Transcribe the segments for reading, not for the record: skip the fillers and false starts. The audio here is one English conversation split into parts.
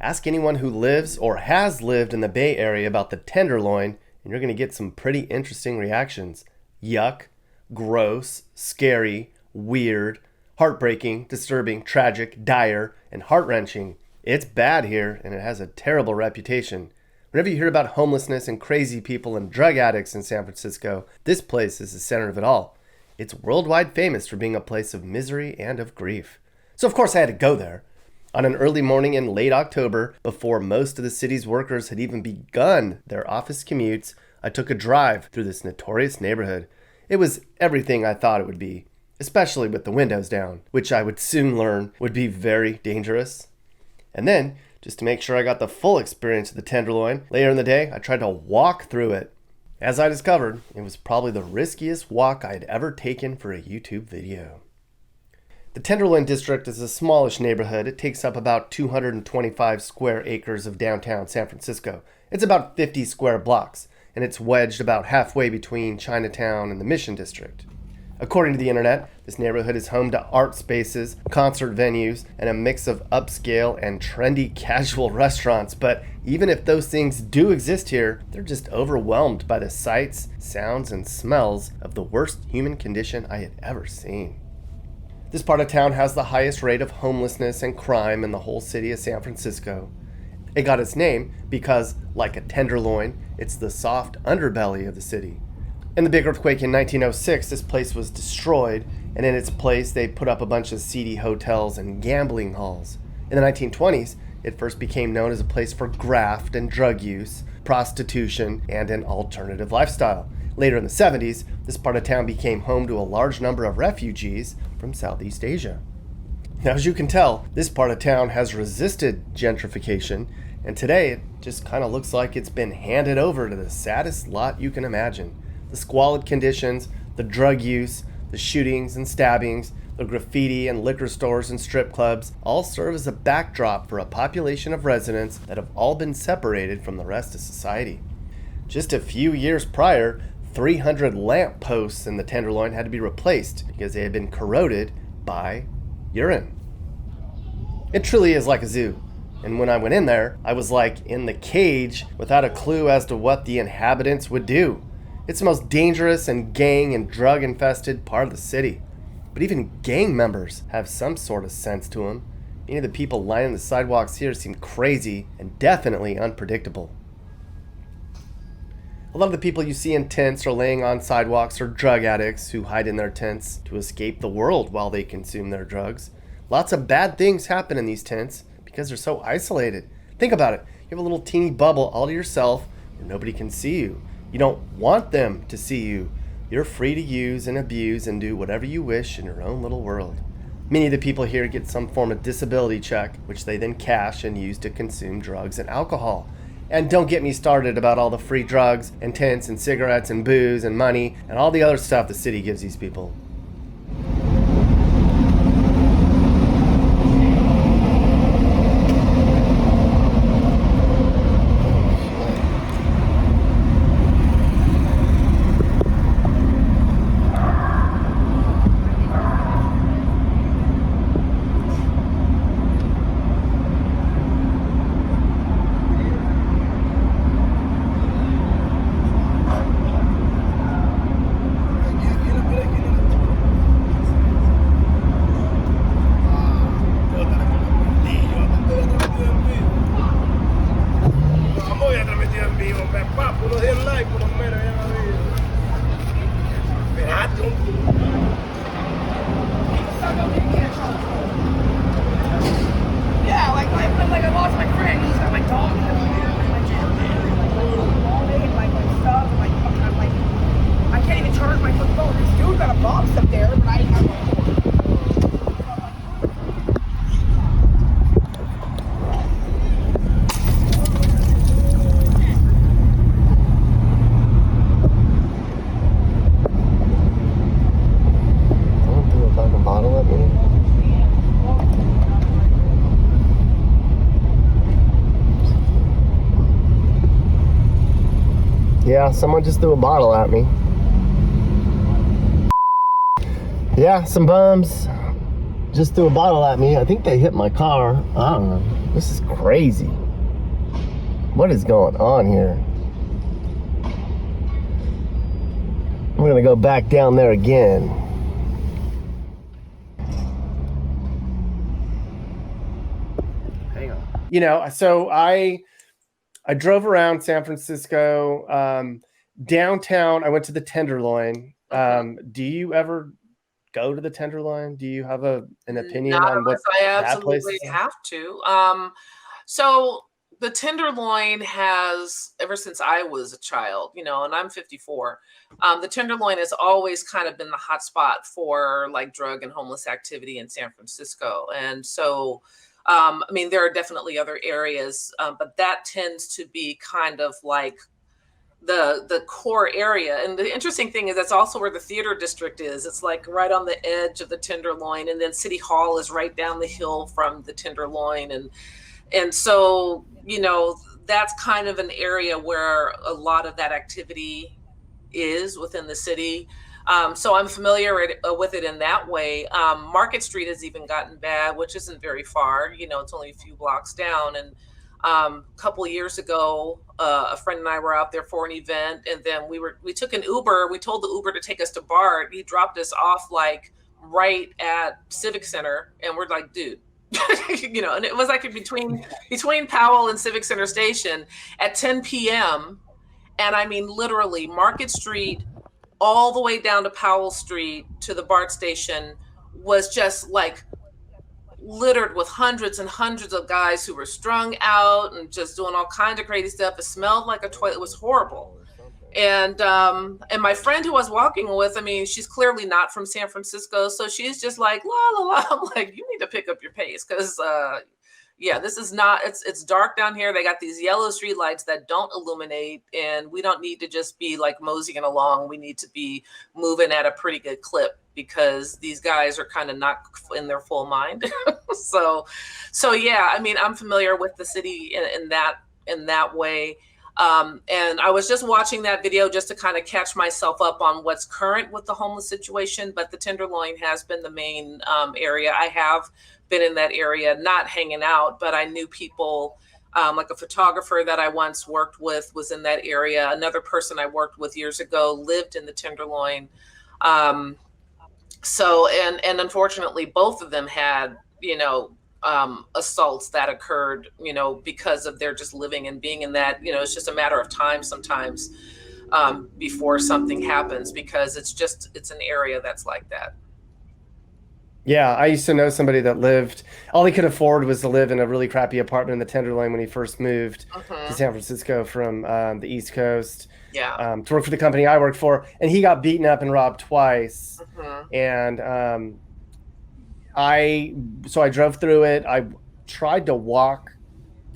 Ask anyone who lives or has lived in the Bay Area about the Tenderloin, and you're going to get some pretty interesting reactions. Yuck, gross, scary, weird, heartbreaking, disturbing, tragic, dire, and heart-wrenching. It's bad here, and it has a terrible reputation. Whenever you hear about homelessness and crazy people and drug addicts in San Francisco, this place is the center of it all. It's worldwide famous for being a place of misery and of grief. So of course I had to go there. On an early morning in late October, before most of the city's workers had even begun their office commutes, I took a drive through this notorious neighborhood. It was everything I thought it would be, especially with the windows down, which I would soon learn would be very dangerous. And then, just to make sure I got the full experience of the Tenderloin, later in the day, I tried to walk through it. As I discovered, it was probably the riskiest walk I had ever taken for a YouTube video. The Tenderloin district is a smallish neighborhood. It takes up about 225 square acres of downtown San Francisco. It's about 50 square blocks, and it's wedged about halfway between Chinatown and the Mission District. According to the internet, this neighborhood is home to art spaces, concert venues, and a mix of upscale and trendy casual restaurants. But even if those things do exist here, they're just overwhelmed by the sights, sounds, and smells of the worst human condition I had ever seen. This part of town has the highest rate of homelessness and crime in the whole city of San Francisco. It got its name because, like a tenderloin, it's the soft underbelly of the city. In the big earthquake in 1906, this place was destroyed, and in its place they put up a bunch of seedy hotels and gambling halls. In the 1920s, it first became known as a place for graft and drug use, prostitution, and an alternative lifestyle. Later in the 70s, this part of town became home to a large number of refugees from Southeast Asia. Now, as you can tell, this part of town has resisted gentrification, and today it just kind of looks like it's been handed over to the saddest lot you can imagine. The squalid conditions, the drug use, the shootings and stabbings, the graffiti and liquor stores and strip clubs all serve as a backdrop for a population of residents that have all been separated from the rest of society. Just a few years prior, 300 lamp posts in the Tenderloin had to be replaced because they had been corroded by urine. It truly is like a zoo. And when I went in there, I was like in the cage without a clue as to what the inhabitants would do. It's the most dangerous and gang and drug infested part of the city. But even gang members have some sort of sense to them. Many of the people lining the sidewalks here seem crazy and definitely unpredictable. A lot of the people you see in tents or laying on sidewalks are drug addicts who hide in their tents to escape the world while they consume their drugs. Lots of bad things happen in these tents because they're so isolated. Think about it. You have a little teeny bubble all to yourself where nobody can see you. You don't want them to see you. You're free to use and abuse and do whatever you wish in your own little world. Many of the people here get some form of disability check, which they then cash and use to consume drugs and alcohol. And don't get me started about all the free drugs and tents and cigarettes and booze and money and all the other stuff the city gives these people. Yeah, like I lost my friend. He's got my dog. I can't even charge my phone. This dude got a box up there, but I Yeah, someone just threw a bottle at me. Yeah, some bums just threw a bottle at me. I think they hit my car. I don't know. This is crazy. What is going on here? I'm gonna go back down there again. Hang on. You know, so I drove around San Francisco, downtown. I went to the Tenderloin. Do you ever go to the Tenderloin? Do you have an opinion Not on what unless I that place absolutely is like? have to. So the Tenderloin has, ever since I was a child, and I'm 54, the Tenderloin has always kind of been the hot spot for like drug and homeless activity in San Francisco. And so, I mean, there are definitely other areas, but that tends to be kind of like the core area. And the interesting thing is that's also where the theater district is. It's like right on the edge of the Tenderloin, and then City Hall is right down the hill from the Tenderloin. And so, that's kind of an area where a lot of that activity is within the city. So I'm familiar with it in that way. Market Street has even gotten bad, which isn't very far. It's only a few blocks down. And a couple of years ago, a friend and I were out there for an event, and then we took an Uber. We told the Uber to take us to BART. He dropped us off like right at Civic Center, and we're like, dude. And it was like between Powell and Civic Center Station at 10 p.m. And I mean, literally, Market Street all the way down to Powell Street to the BART station was just like littered with hundreds and hundreds of guys who were strung out and just doing all kinds of crazy stuff. It smelled like a toilet. It was horrible. And my friend who I was walking with, I mean, she's clearly not from San Francisco, so she's just like la la la. I'm like, you need to pick up your pace, because yeah, this is not, it's dark down here. They got these yellow street lights that don't illuminate, and we don't need to just be like moseying along. We need to be moving at a pretty good clip, because these guys are kind of not in their full mind. so yeah, I mean, I'm familiar with the city in that way. And I was just watching that video just to kind of catch myself up on what's current with the homeless situation. But the Tenderloin has been the main area. I have been in that area, not hanging out, but I knew people, like a photographer that I once worked with was in that area. Another person I worked with years ago lived in the Tenderloin. And unfortunately, both of them had, assaults that occurred, because of their just living and being in that. It's just a matter of time sometimes, before something happens, because it's an area that's like that. Yeah, I used to know somebody that lived, all he could afford was to live in a really crappy apartment in the Tenderloin when he first moved to San Francisco from the East Coast, Yeah. to work for the company I worked for. And he got beaten up and robbed twice. Mm-hmm. And I drove through it. I tried to walk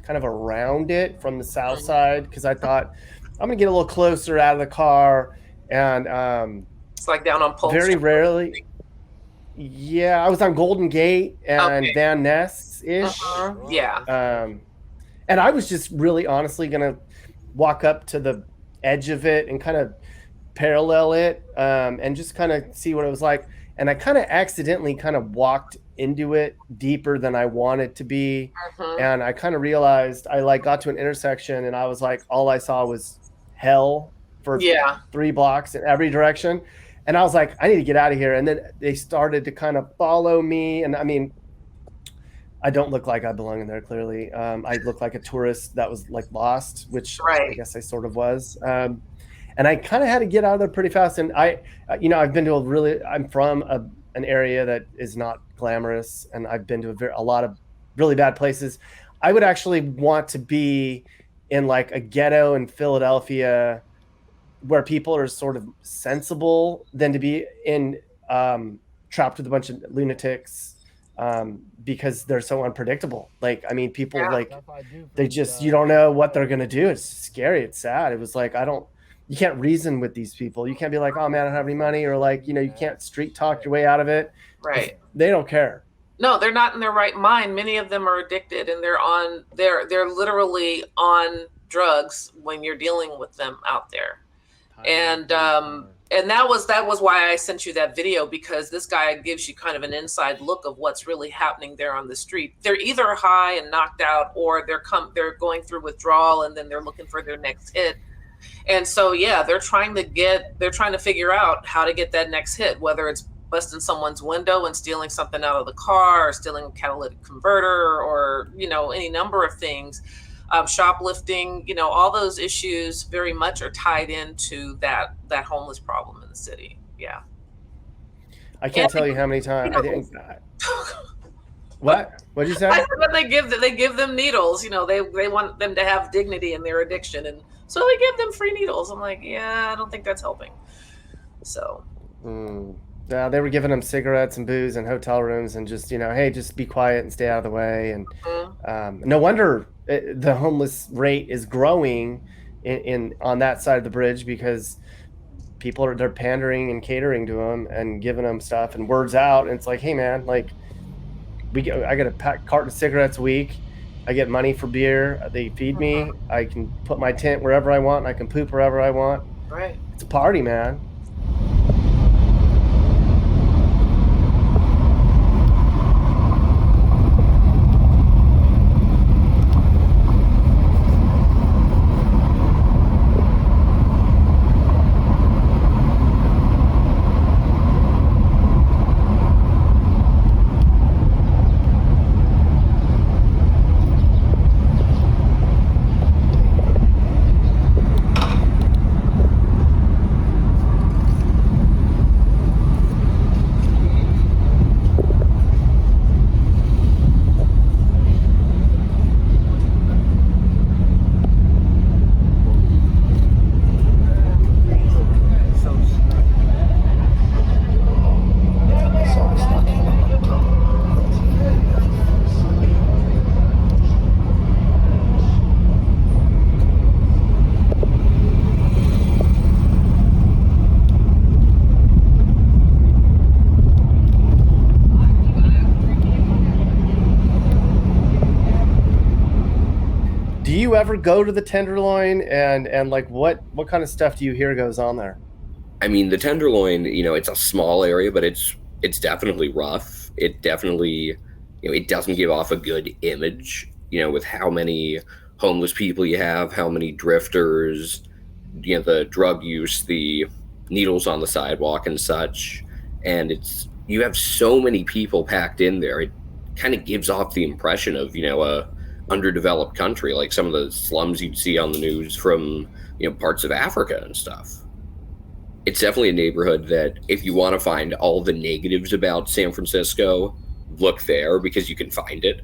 kind of around it from the south side, because I thought I'm going to get a little closer out of the car. And It's like down on Pole very Street. rarely. Yeah, I was on Golden Gate and Okay. Van Ness-ish. Yeah. And I was just really honestly going to walk up to the edge of it and kind of parallel it, and just kind of see what it was like. And I kind of accidentally kind of walked into it deeper than I wanted to be. And I kind of realized I like got to an intersection, and I was like, all I saw was hell for Yeah. 3 blocks in every direction. And I was like, I need to get out of here. And then they started to kind of follow me. And I mean, I don't look like I belong in there, clearly. I look like a tourist that was like lost, which Right. I guess I sort of was. And I kind of had to get out of there pretty fast. And I've been to I'm from an area that is not glamorous, and I've been to a lot of really bad places. I would actually want to be in like a ghetto in Philadelphia where people are sort of sensible than to be in trapped with a bunch of lunatics, because they're so unpredictable. Like, I mean, people they just, you don't know what they're going to do. It's scary. It's sad. It was like, you can't reason with these people. You can't be like, oh man, I don't have any money, or like, you can't street talk your way out of it. Right. They don't care. No, they're not in their right mind. Many of them are addicted, and they're literally on drugs when you're dealing with them out there. And that was why I sent you that video, because this guy gives you kind of an inside look of what's really happening there on the street. They're either high and knocked out, or they're going through withdrawal, and then they're looking for their next hit. And so, yeah, they're trying to figure out how to get that next hit, whether it's busting someone's window and stealing something out of the car, or stealing a catalytic converter, or, any number of things. Shoplifting, all those issues very much are tied into that homeless problem in the city. Yeah. I can't tell you how many times I think. What? What'd you say? I said they give them needles. They want them to have dignity in their addiction, and so they give them free needles. I'm like, yeah, I don't think that's helping. So. Yeah, they were giving them cigarettes and booze in hotel rooms, and just hey, just be quiet and stay out of the way. And no wonder the homeless rate is growing in on that side of the bridge, because they're pandering and catering to them and giving them stuff, and word's out. And it's like, hey man, like I get a carton of cigarettes a week. I get money for beer. They feed me. I can put my tent wherever I want. And I can poop wherever I want. Right. It's a party, man. Do you ever go to the Tenderloin, and like what kind of stuff do you hear goes on there? I mean, the Tenderloin, it's a small area, but it's definitely rough. It definitely, it doesn't give off a good image, with how many homeless people you have, how many drifters, the drug use, the needles on the sidewalk and such. And you have so many people packed in there. It kind of gives off the impression of, a underdeveloped country, like some of the slums you'd see on the news from, parts of Africa and stuff. It's definitely a neighborhood that if you want to find all the negatives about San Francisco, look there, because you can find it.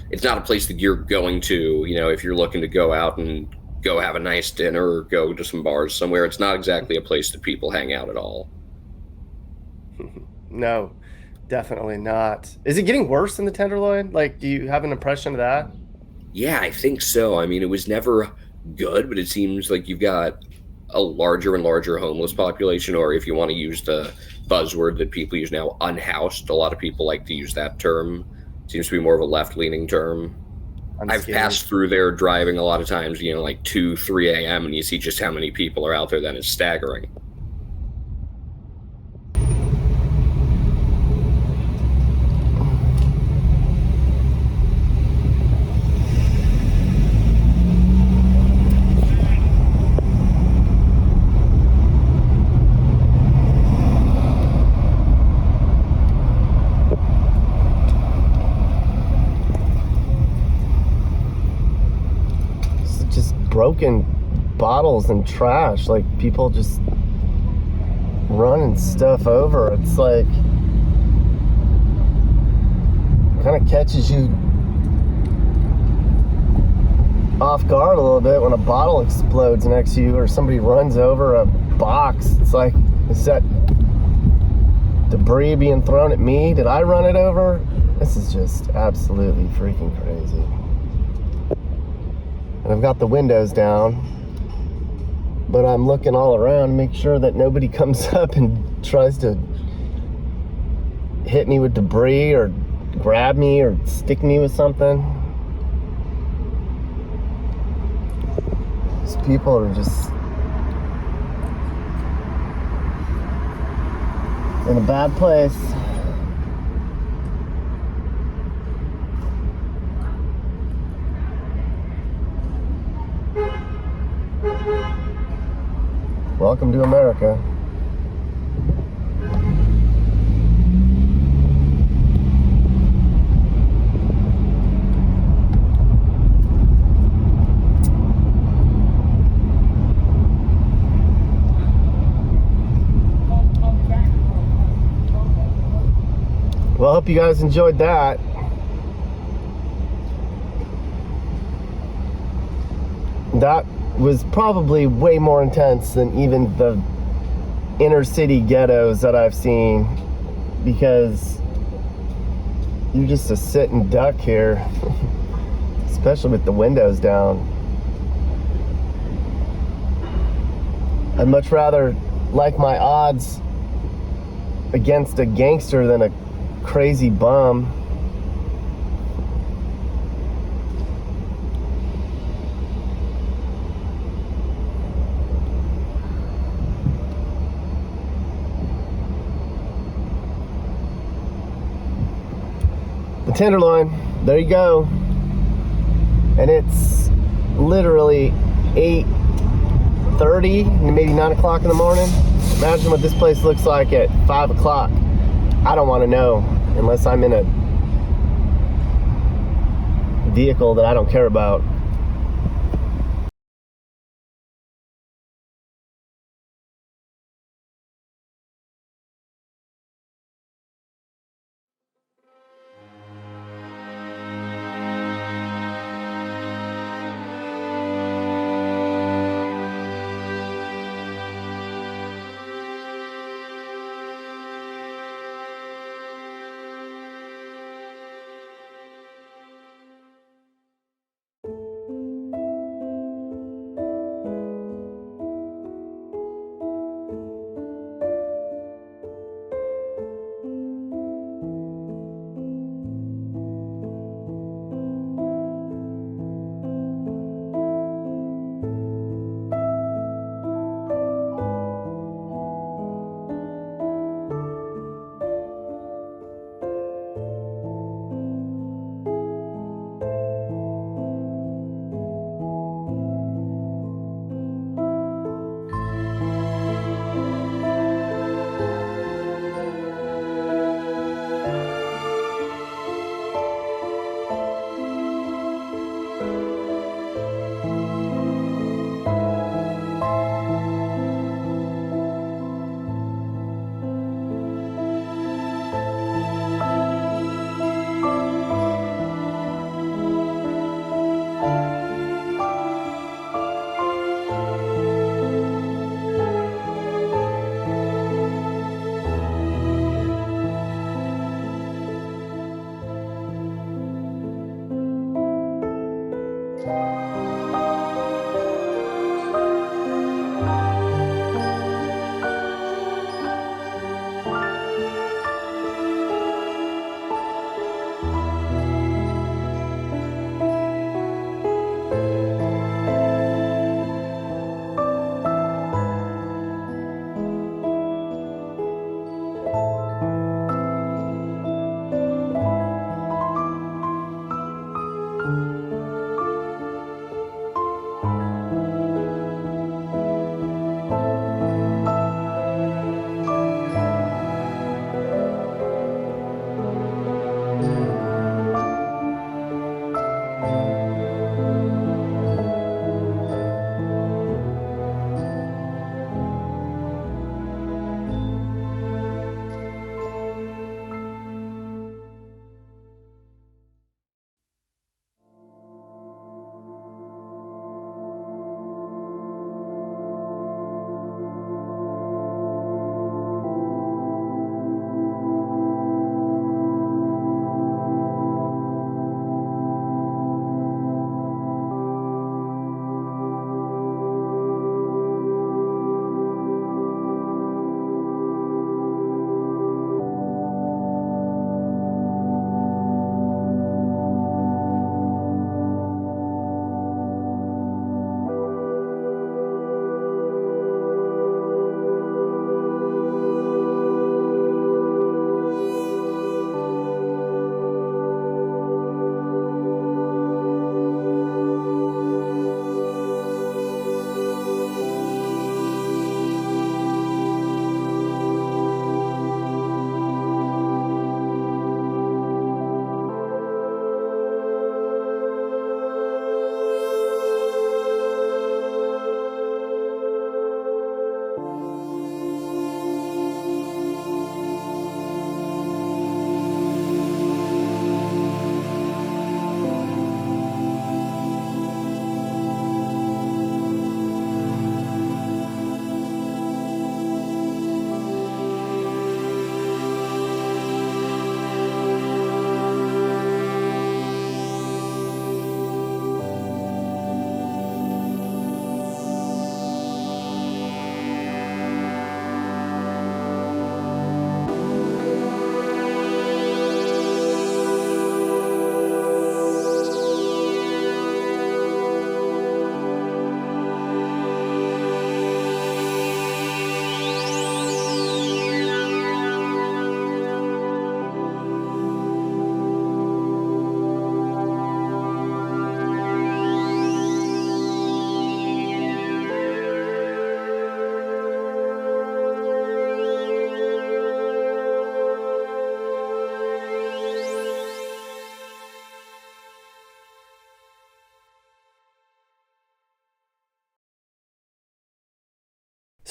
It's not a place that you're going to, if you're looking to go out and go have a nice dinner or go to some bars somewhere. It's not exactly a place that people hang out at all. No, definitely not. Is it getting worse in the Tenderloin? Like, do you have an impression of that? Yeah, I think so. I mean, it was never good, but it seems like you've got a larger and larger homeless population, or if you want to use the buzzword that people use now, unhoused. A lot of people like to use that term. It seems to be more of a left-leaning term. I've passed through there driving a lot of times, like 2, 3 a.m., and you see just how many people are out there. Then it's staggering. Broken bottles and trash, like people just running stuff over. It's like kind of catches you off guard a little bit when a bottle explodes next to you, or somebody runs over a box. It's like, is that debris being thrown at me? Did I run it over? This is just absolutely freaking crazy. And I've got the windows down, but I'm looking all around to make sure that nobody comes up and tries to hit me with debris or grab me or stick me with something. These people are just in a bad place. Welcome to America. Well, I hope you guys enjoyed that. That was probably way more intense than even the inner city ghettos that I've seen, because you're just a sitting duck here, especially with the windows down. I'd much rather like my odds against a gangster than a crazy bum. The Tenderloin, there you go. And it's literally 8:30, maybe 9 o'clock in the morning. Imagine what this place looks like at 5 o'clock. I don't want to know unless I'm in a vehicle that I don't care about.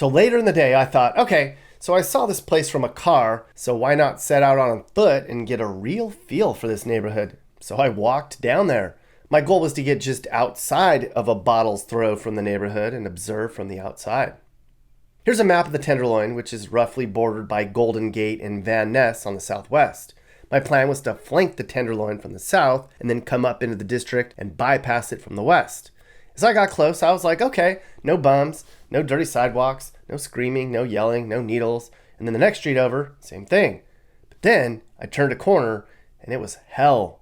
So later in the day, I thought, okay, so I saw this place from a car, so why not set out on foot and get a real feel for this neighborhood? So I walked down there. My goal was to get just outside of a bottle's throw from the neighborhood and observe from the outside. Here's a map of the Tenderloin, which is roughly bordered by Golden Gate and Van Ness on the southwest. My plan was to flank the Tenderloin from the south and then come up into the district and bypass it from the west. As I got close, I was like, okay, no bums, no dirty sidewalks, no screaming, no yelling, no needles. And then the next street over, same thing. But then I turned a corner and it was hell.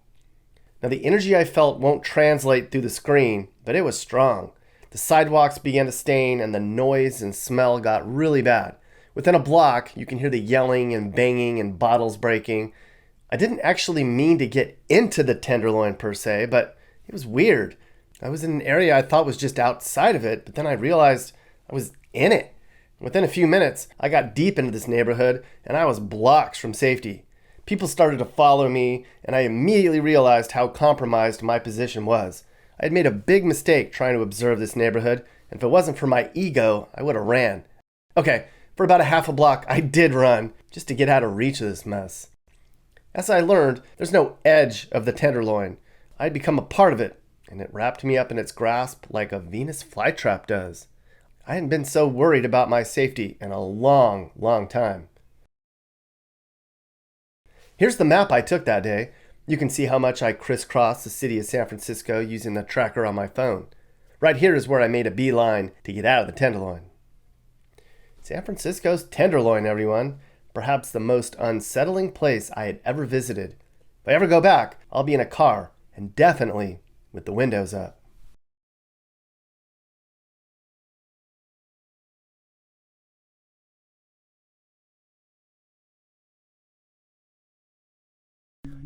Now the energy I felt won't translate through the screen, but it was strong. The sidewalks began to stain and the noise and smell got really bad. Within a block, you can hear the yelling and banging and bottles breaking. I didn't actually mean to get into the Tenderloin per se, but it was weird. I was in an area I thought was just outside of it, but then I realized I was in it. Within a few minutes, I got deep into this neighborhood and I was blocks from safety. People started to follow me, and I immediately realized how compromised my position was. I had made a big mistake trying to observe this neighborhood, and if it wasn't for my ego, I would have ran. Okay, for about a half a block, I did run, just to get out of reach of this mess. As I learned, there's no edge of the Tenderloin. I had become a part of it, and it wrapped me up in its grasp like a Venus flytrap does. I hadn't been so worried about my safety in a long, long time. Here's the map I took that day. You can see how much I crisscrossed the city of San Francisco using the tracker on my phone. Right here is where I made a beeline to get out of the Tenderloin. San Francisco's Tenderloin, everyone. Perhaps the most unsettling place I had ever visited. If I ever go back, I'll be in a car, and definitely with the windows up.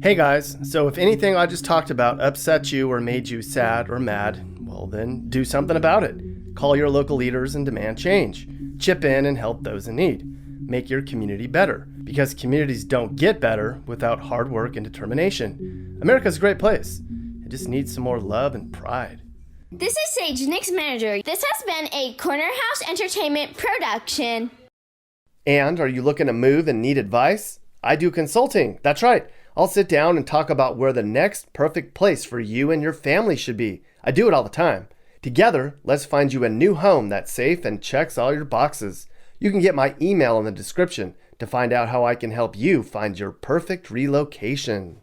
Hey guys, so if anything I just talked about upset you or made you sad or mad, well then do something about it. Call your local leaders and demand change. Chip in and help those in need. Make your community better, because communities don't get better without hard work and determination. America's a great place. It just needs some more love and pride. This is Sage, Nick's manager. This has been a Corner House Entertainment production. And are you looking to move and need advice? I do consulting. That's right. I'll sit down and talk about where the next perfect place for you and your family should be. I do it all the time. Together, let's find you a new home that's safe and checks all your boxes. You can get my email in the description to find out how I can help you find your perfect relocation.